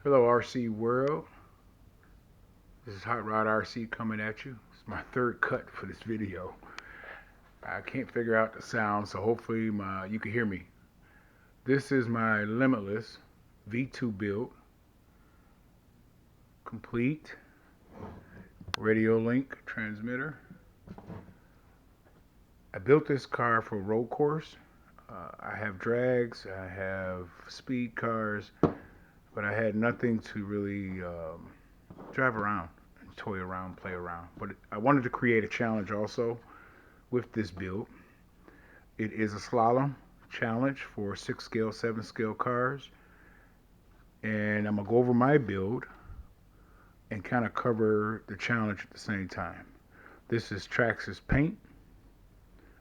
Hello, RC World. This is Hot Rod RC coming at you. It's my third cut for this video. I can't figure out the sound, so hopefully you can hear me. This is my Limitless V2 build, complete radio link transmitter. I built this car for road course. I have drags, I have speed cars, but I had nothing to really drive around, toy around, play around. But I wanted to create a challenge also with this build. It is a slalom challenge for 6 scale, 7 scale cars. And I'm going to go over my build and kind of cover the challenge at the same time. This is Traxxas paint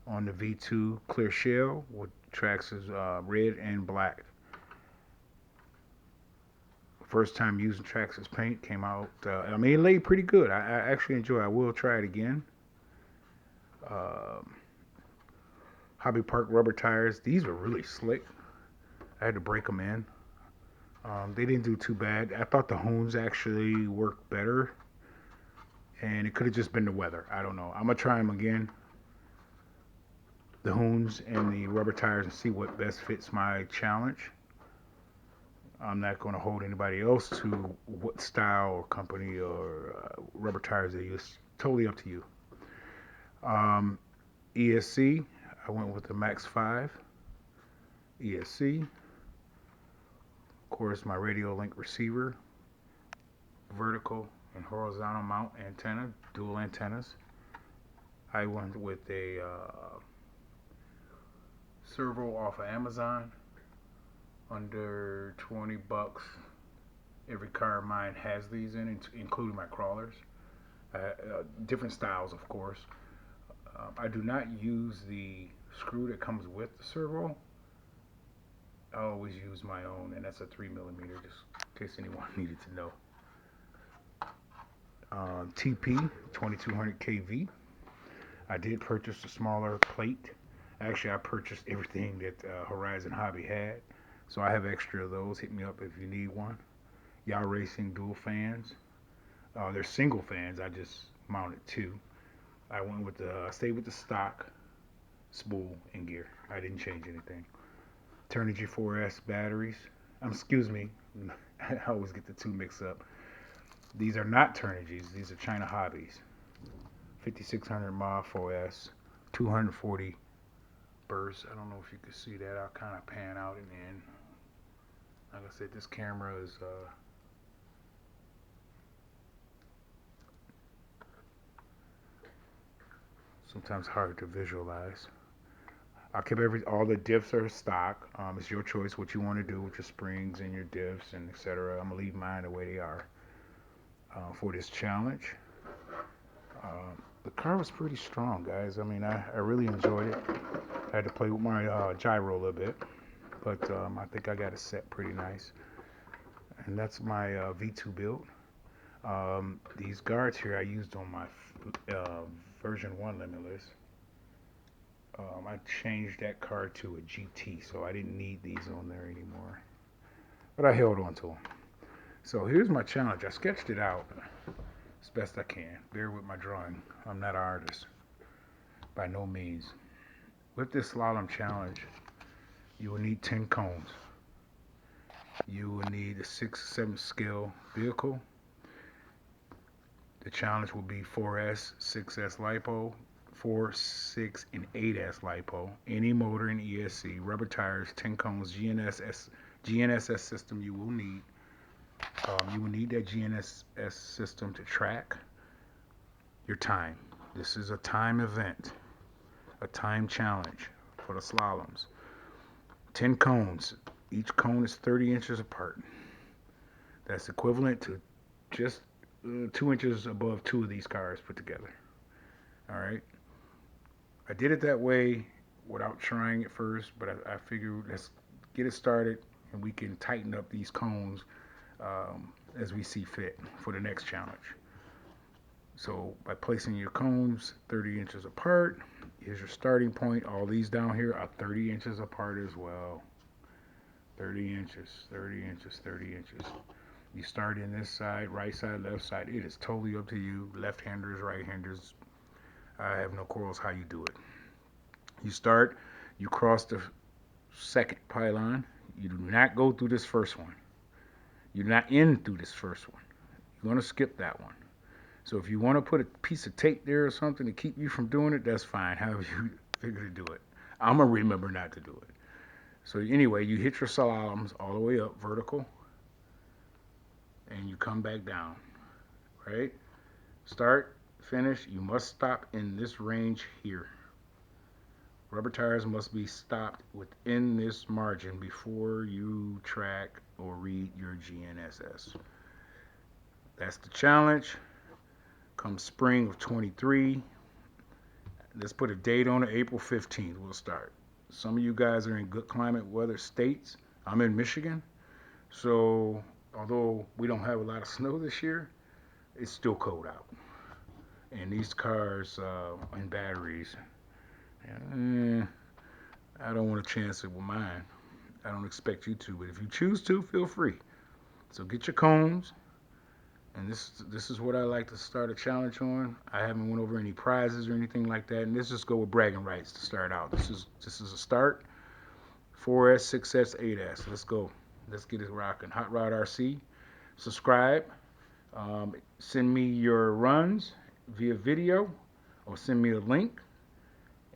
on the V2 clear shell with Traxxas red and black. First time using Traxxas paint, came out, it laid pretty good. I actually enjoy it. I will try it again. Hobby Park rubber tires. These were really slick. I had to break them in. They didn't do too bad. I thought the Hoons actually worked better, and it could have just been the weather. I don't know. I'm gonna try them again, the Hoons and the rubber tires, and see what best fits my challenge. I'm not going to hold anybody else to what style or company or rubber tires they use. Totally up to you. ESC, I went with the Max 5 ESC. Of course, my radio link receiver, vertical and horizontal mount antenna, dual antennas. I went with a servo off of Amazon, under 20 bucks. Every car of mine has these in it, including my crawlers. Different styles, of course. I do not use the screw that comes with the servo. I always use my own, and that's a 3mm, just in case anyone needed to know. TP 2200 kV. I did purchase a smaller plate. Actually, I purchased everything that Horizon Hobby had, so I have extra of those. Hit me up if you need one. Y'all Racing dual fans. They're single fans. I just mounted two. I went with stayed with the stock spool and gear. I didn't change anything. Turnigy 4S batteries. Excuse me. I always get the two mixed up. These are not Turnigys. These are China Hobbies. 5600 mAh 4S. 240 bursts. I don't know if you can see that. I'll kind of pan out and in. Like I said, this camera is sometimes hard to visualize. I kept all the diffs are stock. It's your choice what you want to do with your springs and your diffs and etc. I'm gonna leave mine the way they are for this challenge. The car was pretty strong, guys. I really enjoyed it. I had to play with my gyro a little bit, but I think I got it set pretty nice. And that's my V2 build. These guards here I used on my version 1 Limitless. I changed that car to a GT, so I didn't need these on there anymore. But I held on to them. So here's my challenge. I sketched it out as best I can. Bear with my drawing. I'm not an artist, by no means. With this slalom challenge, you will need 10 cones. You will need a 6, 7 scale vehicle. The challenge will be 4S, 6S LiPo, 4, 6, and 8S LiPo. Any motor in ESC, rubber tires, 10 cones, GNSS system you will need. You will need that GNSS system to track your time. This is a time event, a time challenge for the slaloms. 10 cones. Each cone is 30 inches apart. That's equivalent to just 2 inches above two of these cars put together. All right. I did it that way without trying it first, but I figured let's get it started and we can tighten up these cones as we see fit for the next challenge. So by placing your cones 30 inches apart, here's your starting point. All these down here are 30 inches apart as well. 30 inches, 30 inches, 30 inches. You start in this side, right side, left side. It is totally up to you. Left-handers, right-handers. I have no quarrels how you do it. You start, you cross the second pylon. You do not go through this first one. You're not in through this first one. You're going to skip that one. So if you want to put a piece of tape there or something to keep you from doing it, that's fine. However you figure to do it. I'm going to remember not to do it. So anyway, you hit your slaloms all the way up, vertical, and you come back down, right? Start, finish. You must stop in this range here. Rubber tires must be stopped within this margin before you track or read your GNSS. That's the challenge. Come spring of 23. Let's put a date on it. April 15th, we'll start. Some of you guys are in good climate weather states. I'm in Michigan. So, although we don't have a lot of snow this year, it's still cold out. And these cars and batteries, I don't want to chance it with mine. I don't expect you to, but if you choose to, feel free. So get your cones, and this is what I like to start a challenge on. I haven't went over any prizes or anything like that, and let's just go with bragging rights to start out. This is a start. 4S, 6S, 8S. Let's go. Let's get it rocking. Hot Rod RC. Subscribe. Send me your runs via video, or send me a link,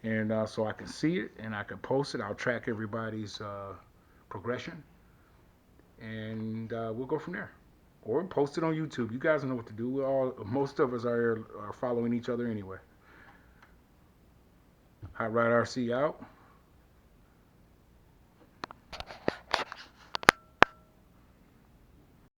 and so I can see it and I can post it. I'll track everybody's progression, and we'll go from there. Or post it on YouTube. You guys know what to do. Most of us are following each other anyway. Hot Rod RC out.